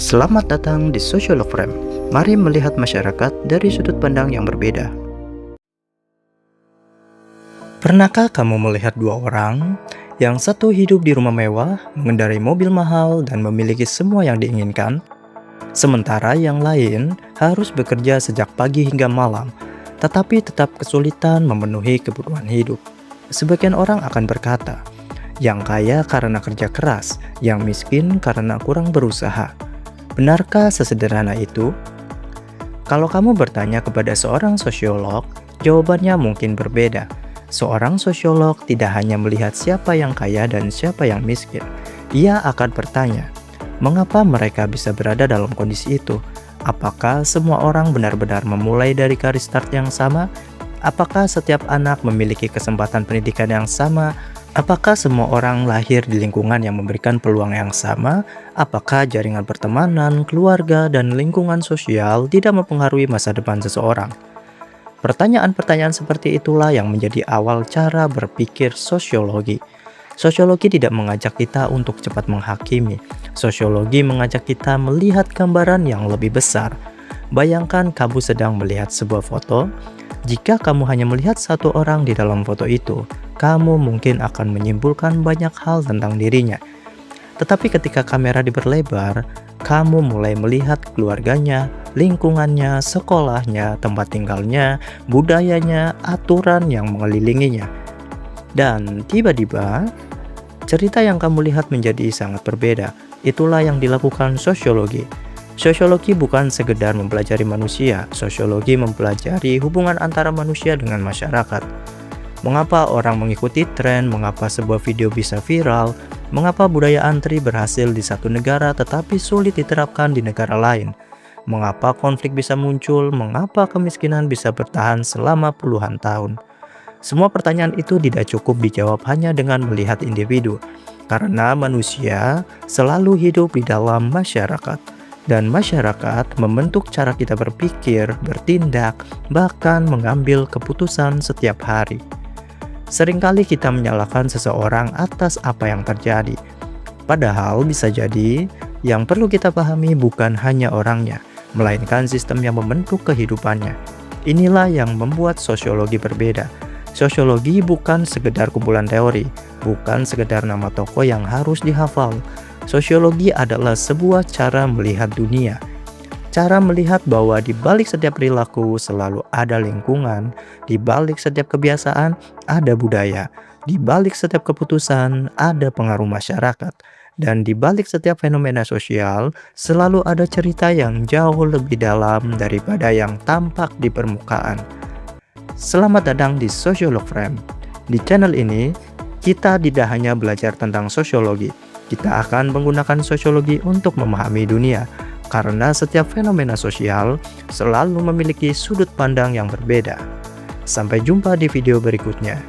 Selamat datang di Sociolog Frame. Mari melihat masyarakat dari sudut pandang yang berbeda. Pernahkah kamu melihat dua orang? Yang satu hidup di rumah mewah, mengendarai mobil mahal, dan memiliki semua yang diinginkan. Sementara yang lain harus bekerja sejak pagi hingga malam, tetapi tetap kesulitan memenuhi kebutuhan hidup. Sebagian orang akan berkata, yang kaya karena kerja keras, yang miskin karena kurang berusaha. Benarkah sesederhana itu? Kalau kamu bertanya kepada seorang sosiolog, jawabannya mungkin berbeda. Seorang sosiolog tidak hanya melihat siapa yang kaya dan siapa yang miskin. Ia akan bertanya, mengapa mereka bisa berada dalam kondisi itu? Apakah semua orang benar-benar memulai dari garis start yang sama? Apakah setiap anak memiliki kesempatan pendidikan yang sama? Apakah semua orang lahir di lingkungan yang memberikan peluang yang sama? Apakah jaringan pertemanan, keluarga, dan lingkungan sosial tidak mempengaruhi masa depan seseorang? Pertanyaan-pertanyaan seperti itulah yang menjadi awal cara berpikir sosiologi. Sosiologi tidak mengajak kita untuk cepat menghakimi. Sosiologi mengajak kita melihat gambaran yang lebih besar. Bayangkan kamu sedang melihat sebuah foto. Jika kamu hanya melihat satu orang di dalam foto itu, kamu mungkin akan menyimpulkan banyak hal tentang dirinya. Tetapi ketika kamera diperlebar, kamu mulai melihat keluarganya, lingkungannya, sekolahnya, tempat tinggalnya, budayanya, aturan yang mengelilinginya. Dan tiba-tiba, cerita yang kamu lihat menjadi sangat berbeda. Itulah yang dilakukan sosiologi. Sosiologi bukan sekedar mempelajari manusia, sosiologi mempelajari hubungan antara manusia dengan masyarakat. Mengapa orang mengikuti tren, mengapa sebuah video bisa viral, mengapa budaya antri berhasil di satu negara tetapi sulit diterapkan di negara lain, mengapa konflik bisa muncul, mengapa kemiskinan bisa bertahan selama puluhan tahun. Semua pertanyaan itu tidak cukup dijawab hanya dengan melihat individu, karena manusia selalu hidup di dalam masyarakat. Dan masyarakat membentuk cara kita berpikir, bertindak, bahkan mengambil keputusan setiap hari. Seringkali kita menyalahkan seseorang atas apa yang terjadi. Padahal bisa jadi yang perlu kita pahami bukan hanya orangnya, melainkan sistem yang membentuk kehidupannya. Inilah yang membuat sosiologi berbeda. Sosiologi bukan sekedar kumpulan teori, bukan sekedar nama tokoh yang harus dihafal. Sosiologi adalah sebuah cara melihat dunia. Cara melihat bahwa di balik setiap perilaku selalu ada lingkungan, di balik setiap kebiasaan ada budaya, di balik setiap keputusan ada pengaruh masyarakat, dan di balik setiap fenomena sosial selalu ada cerita yang jauh lebih dalam daripada yang tampak di permukaan. Selamat datang di Sociolog Frame. Di channel ini, kita tidak hanya belajar tentang sosiologi, kita akan menggunakan sosiologi untuk memahami dunia, karena setiap fenomena sosial selalu memiliki sudut pandang yang berbeda. Sampai jumpa di video berikutnya.